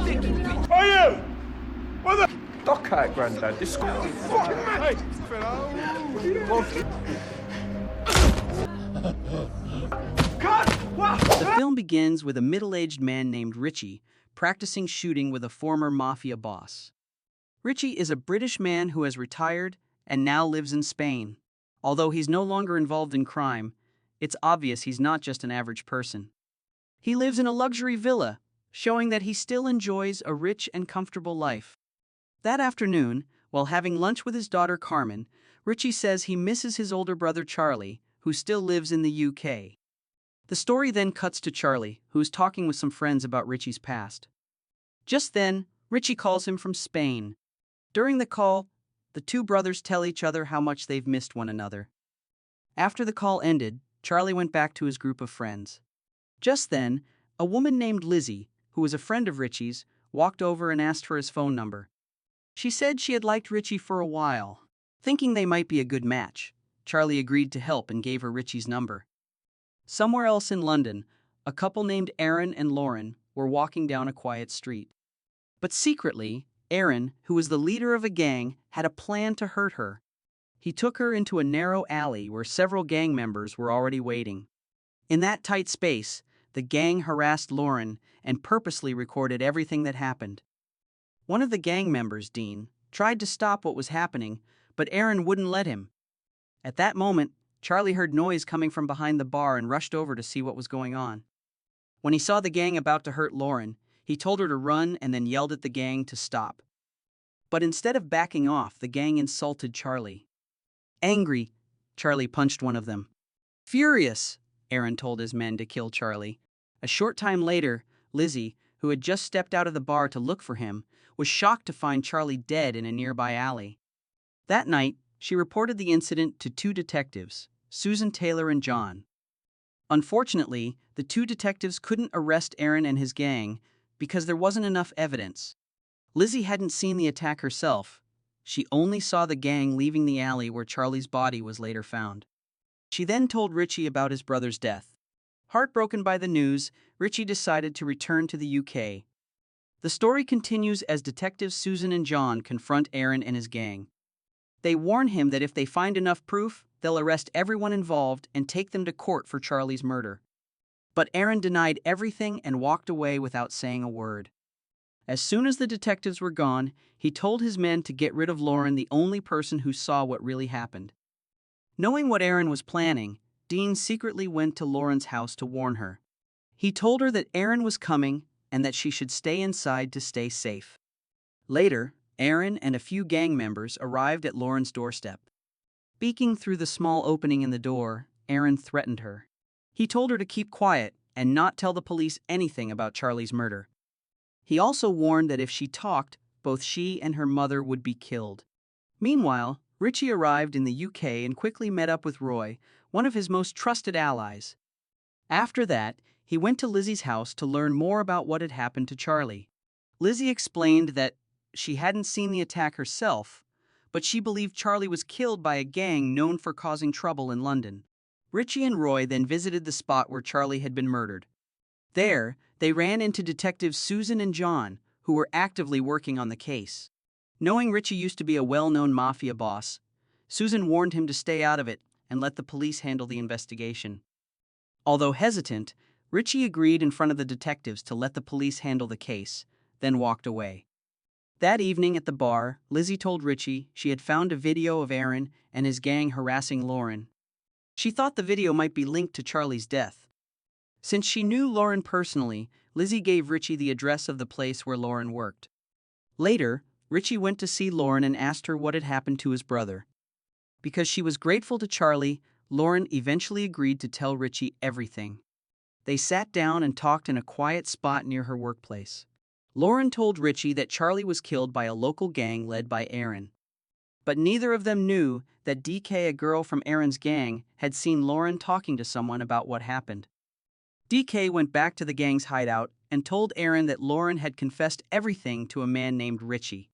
Are you? What the? Dock out, Grandad. This fucking mad. The film begins with a middle-aged man named Richie practicing shooting with a former Mafia boss. Richie is a British man who has retired and now lives in Spain. Although he's no longer involved in crime, it's obvious he's not just an average person. He lives in a luxury villa, showing that he still enjoys a rich and comfortable life. That afternoon, while having lunch with his daughter Carmen, Richie says he misses his older brother Charlie, who still lives in the UK. The story then cuts to Charlie, who is talking with some friends about Richie's past. Just then, Richie calls him from Spain. During the call, the two brothers tell each other how much they've missed one another. After the call ended, Charlie went back to his group of friends. Just then, a woman named Lizzie, who was a friend of Richie's, walked over and asked for his phone number. She said she had liked Richie for a while. Thinking they might be a good match, Charlie agreed to help and gave her Richie's number. Somewhere else in London, a couple named Aaron and Lauren were walking down a quiet street. But secretly, Aaron, who was the leader of a gang, had a plan to hurt her. He took her into a narrow alley where several gang members were already waiting. In that tight space, the gang harassed Lauren and purposely recorded everything that happened. One of the gang members, Dean, tried to stop what was happening, but Aaron wouldn't let him. At that moment, Charlie heard noise coming from behind the bar and rushed over to see what was going on. When he saw the gang about to hurt Lauren, he told her to run and then yelled at the gang to stop. But instead of backing off, the gang insulted Charlie. Angry, Charlie punched one of them. Furious, Aaron told his men to kill Charlie. A short time later, Lizzie, who had just stepped out of the bar to look for him, was shocked to find Charlie dead in a nearby alley. That night, she reported the incident to two detectives, Susan Taylor and John. Unfortunately, the two detectives couldn't arrest Aaron and his gang because there wasn't enough evidence. Lizzie hadn't seen the attack herself. She only saw the gang leaving the alley where Charlie's body was later found. She then told Richie about his brother's death. Heartbroken by the news, Richie decided to return to the UK. The story continues as detectives Susan and John confront Aaron and his gang. They warn him that if they find enough proof, they'll arrest everyone involved and take them to court for Charlie's murder. But Aaron denied everything and walked away without saying a word. As soon as the detectives were gone, he told his men to get rid of Lauren, the only person who saw what really happened. Knowing what Aaron was planning, Dean secretly went to Lauren's house to warn her. He told her that Aaron was coming and that she should stay inside to stay safe. Later, Aaron and a few gang members arrived at Lauren's doorstep. Peeking through the small opening in the door, Aaron threatened her. He told her to keep quiet and not tell the police anything about Charlie's murder. He also warned that if she talked, both she and her mother would be killed. Meanwhile, Richie arrived in the UK and quickly met up with Roy, one of his most trusted allies. After that, he went to Lizzie's house to learn more about what had happened to Charlie. Lizzie explained that she hadn't seen the attack herself, but she believed Charlie was killed by a gang known for causing trouble in London. Richie and Roy then visited the spot where Charlie had been murdered. There, they ran into detectives Susan and John, who were actively working on the case. Knowing Richie used to be a well-known Mafia boss, Susan warned him to stay out of it and let the police handle the investigation. Although hesitant, Richie agreed in front of the detectives to let the police handle the case, then walked away. That evening at the bar, Lizzie told Richie she had found a video of Aaron and his gang harassing Lauren. She thought the video might be linked to Charlie's death. Since she knew Lauren personally, Lizzie gave Richie the address of the place where Lauren worked. Later, Richie went to see Lauren and asked her what had happened to his brother. Because she was grateful to Charlie, Lauren eventually agreed to tell Richie everything. They sat down and talked in a quiet spot near her workplace. Lauren told Richie that Charlie was killed by a local gang led by Aaron. But neither of them knew that DK, a girl from Aaron's gang, had seen Lauren talking to someone about what happened. DK went back to the gang's hideout and told Aaron that Lauren had confessed everything to a man named Richie.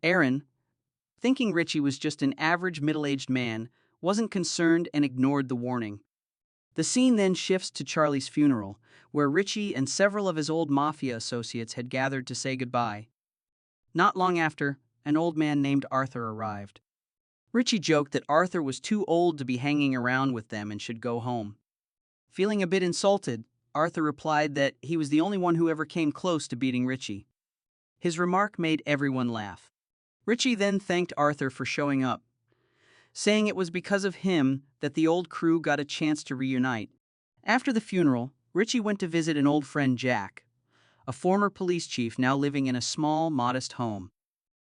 Aaron, thinking Richie was just an average middle-aged man, wasn't concerned and ignored the warning. The scene then shifts to Charlie's funeral, where Richie and several of his old Mafia associates had gathered to say goodbye. Not long after, an old man named Arthur arrived. Richie joked that Arthur was too old to be hanging around with them and should go home. Feeling a bit insulted, Arthur replied that he was the only one who ever came close to beating Richie. His remark made everyone laugh. Richie then thanked Arthur for showing up, saying it was because of him that the old crew got a chance to reunite. After the funeral, Richie went to visit an old friend, Jack, a former police chief now living in a small, modest home.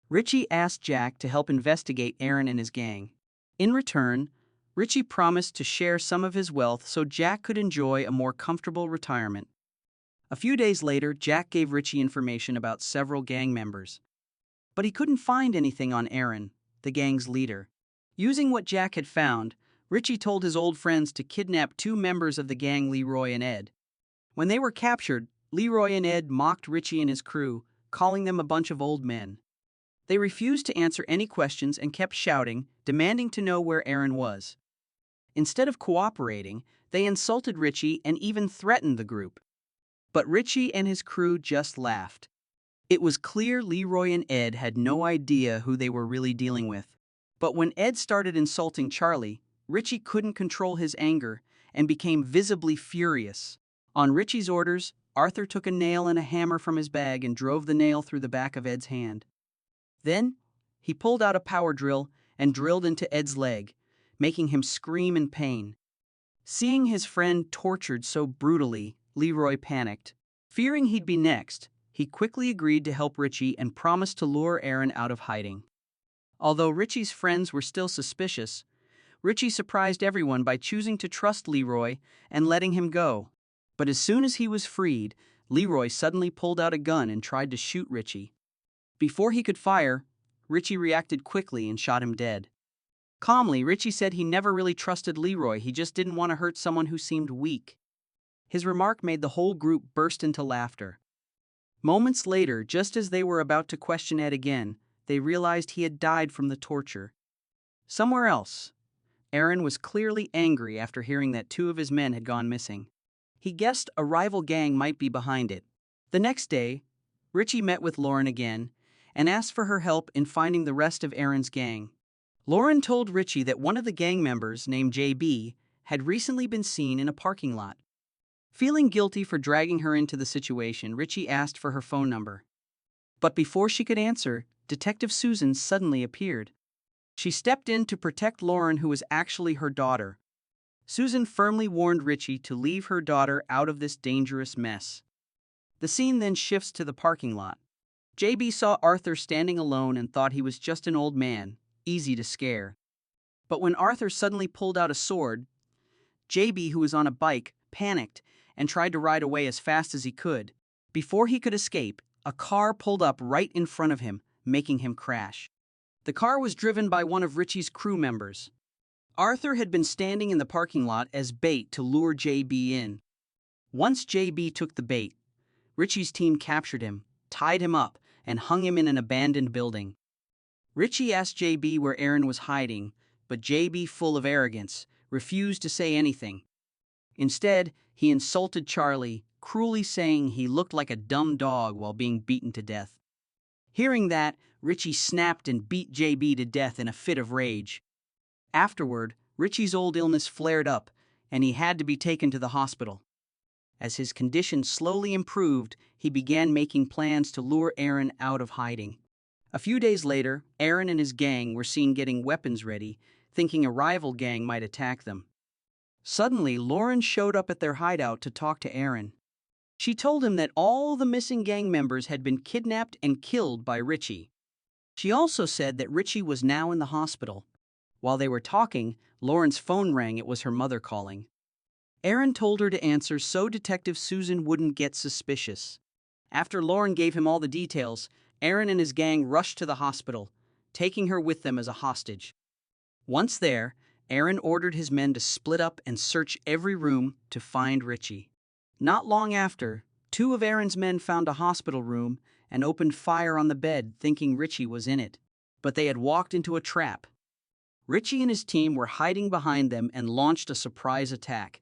Richie asked Jack to help investigate Aaron and his gang. In return, Richie promised to share some of his wealth so Jack could enjoy a more comfortable retirement. A few days later, Jack gave Richie information about several gang members. But he couldn't find anything on Aaron, the gang's leader. Using what Jack had found, Richie told his old friends to kidnap two members of the gang, Leroy and Ed. When they were captured, Leroy and Ed mocked Richie and his crew, calling them a bunch of old men. They refused to answer any questions and kept shouting, demanding to know where Aaron was. Instead of cooperating, they insulted Richie and even threatened the group. But Richie and his crew just laughed. It was clear Leroy and Ed had no idea who they were really dealing with. But when Ed started insulting Charlie, Richie couldn't control his anger and became visibly furious. On Richie's orders, Arthur took a nail and a hammer from his bag and drove the nail through the back of Ed's hand. Then, he pulled out a power drill and drilled into Ed's leg, making him scream in pain. Seeing his friend tortured so brutally, Leroy panicked. Fearing he'd be next, he quickly agreed to help Richie and promised to lure Aaron out of hiding. Although Richie's friends were still suspicious, Richie surprised everyone by choosing to trust Leroy and letting him go. But as soon as he was freed, Leroy suddenly pulled out a gun and tried to shoot Richie. Before he could fire, Richie reacted quickly and shot him dead. Calmly, Richie said he never really trusted Leroy, he just didn't want to hurt someone who seemed weak. His remark made the whole group burst into laughter. Moments later, just as they were about to question Ed again, they realized he had died from the torture. Somewhere else, Aaron was clearly angry after hearing that two of his men had gone missing. He guessed a rival gang might be behind it. The next day, Richie met with Lauren again and asked for her help in finding the rest of Aaron's gang. Lauren told Richie that one of the gang members, named JB, had recently been seen in a parking lot. Feeling guilty for dragging her into the situation, Richie asked for her phone number. But before she could answer, Detective Susan suddenly appeared. She stepped in to protect Lauren, who was actually her daughter. Susan firmly warned Richie to leave her daughter out of this dangerous mess. The scene then shifts to the parking lot. JB saw Arthur standing alone and thought he was just an old man, easy to scare. But when Arthur suddenly pulled out a sword, JB, who was on a bike, panicked and tried to ride away as fast as he could. Before he could escape, a car pulled up right in front of him, making him crash. The car was driven by one of Richie's crew members. Arthur had been standing in the parking lot as bait to lure JB in. Once JB took the bait, Richie's team captured him, tied him up, and hung him in an abandoned building. Richie asked JB where Aaron was hiding, but JB, full of arrogance, refused to say anything. Instead, he insulted Charlie, cruelly saying he looked like a dumb dog while being beaten to death. Hearing that, Richie snapped and beat JB to death in a fit of rage. Afterward, Richie's old illness flared up, and he had to be taken to the hospital. As his condition slowly improved, he began making plans to lure Aaron out of hiding. A few days later, Aaron and his gang were seen getting weapons ready, thinking a rival gang might attack them. Suddenly, Lauren showed up at their hideout to talk to Aaron. She told him that all the missing gang members had been kidnapped and killed by Richie. She also said that Richie was now in the hospital. While they were talking, Lauren's phone rang. It was her mother calling. Aaron told her to answer so Detective Susan wouldn't get suspicious. After Lauren gave him all the details, Aaron and his gang rushed to the hospital, taking her with them as a hostage. Once there, Aaron ordered his men to split up and search every room to find Richie. Not long after, two of Aaron's men found a hospital room and opened fire on the bed, thinking Richie was in it. But they had walked into a trap. Richie and his team were hiding behind them and launched a surprise attack.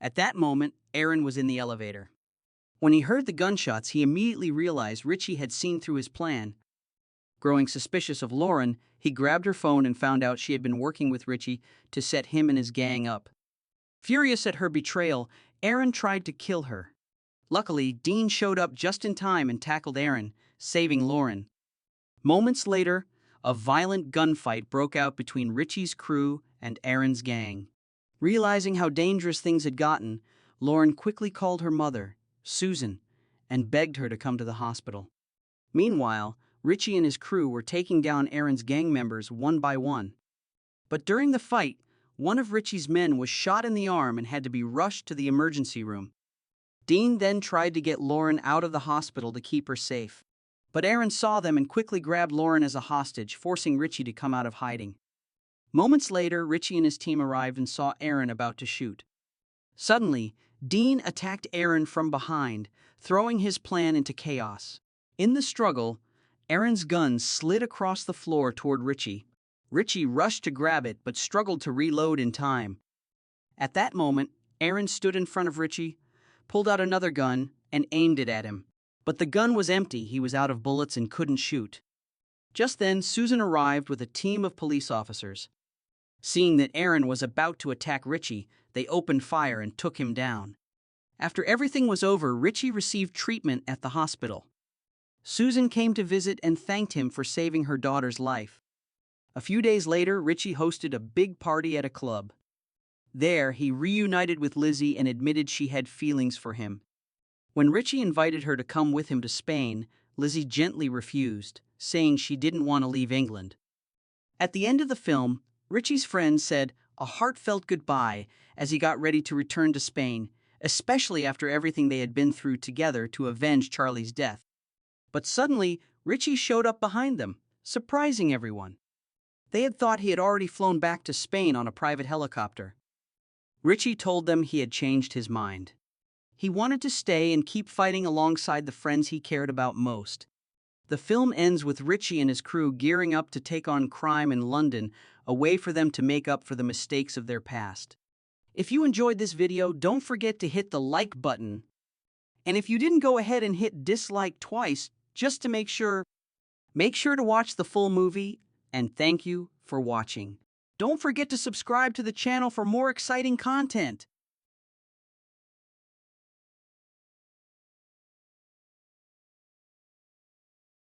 At that moment, Aaron was in the elevator. When he heard the gunshots, he immediately realized Richie had seen through his plan. Growing suspicious of Lauren, he grabbed her phone and found out she had been working with Richie to set him and his gang up. Furious at her betrayal, Aaron tried to kill her. Luckily, Dean showed up just in time and tackled Aaron, saving Lauren. Moments later, a violent gunfight broke out between Richie's crew and Aaron's gang. Realizing how dangerous things had gotten, Lauren quickly called her mother, Susan, and begged her to come to the hospital. Meanwhile, Richie and his crew were taking down Aaron's gang members one by one. But during the fight, one of Richie's men was shot in the arm and had to be rushed to the emergency room. Dean then tried to get Lauren out of the hospital to keep her safe. But Aaron saw them and quickly grabbed Lauren as a hostage, forcing Richie to come out of hiding. Moments later, Richie and his team arrived and saw Aaron about to shoot. Suddenly, Dean attacked Aaron from behind, throwing his plan into chaos. In the struggle, Aaron's gun slid across the floor toward Richie. Richie rushed to grab it but struggled to reload in time. At that moment, Aaron stood in front of Richie, pulled out another gun, and aimed it at him. But the gun was empty, he was out of bullets and couldn't shoot. Just then, Susan arrived with a team of police officers. Seeing that Aaron was about to attack Richie, they opened fire and took him down. After everything was over, Richie received treatment at the hospital. Susan came to visit and thanked him for saving her daughter's life. A few days later, Richie hosted a big party at a club. There, he reunited with Lizzie and admitted she had feelings for him. When Richie invited her to come with him to Spain, Lizzie gently refused, saying she didn't want to leave England. At the end of the film, Richie's friend said a heartfelt goodbye as he got ready to return to Spain, especially after everything they had been through together to avenge Charlie's death. But suddenly, Richie showed up behind them, surprising everyone. They had thought he had already flown back to Spain on a private helicopter. Richie told them he had changed his mind. He wanted to stay and keep fighting alongside the friends he cared about most. The film ends with Richie and his crew gearing up to take on crime in London, a way for them to make up for the mistakes of their past. If you enjoyed this video, don't forget to hit the like button. And if you didn't, go ahead and hit dislike twice, just to make sure to watch the full movie, and thank you for watching. Don't forget to subscribe to the channel for more exciting content.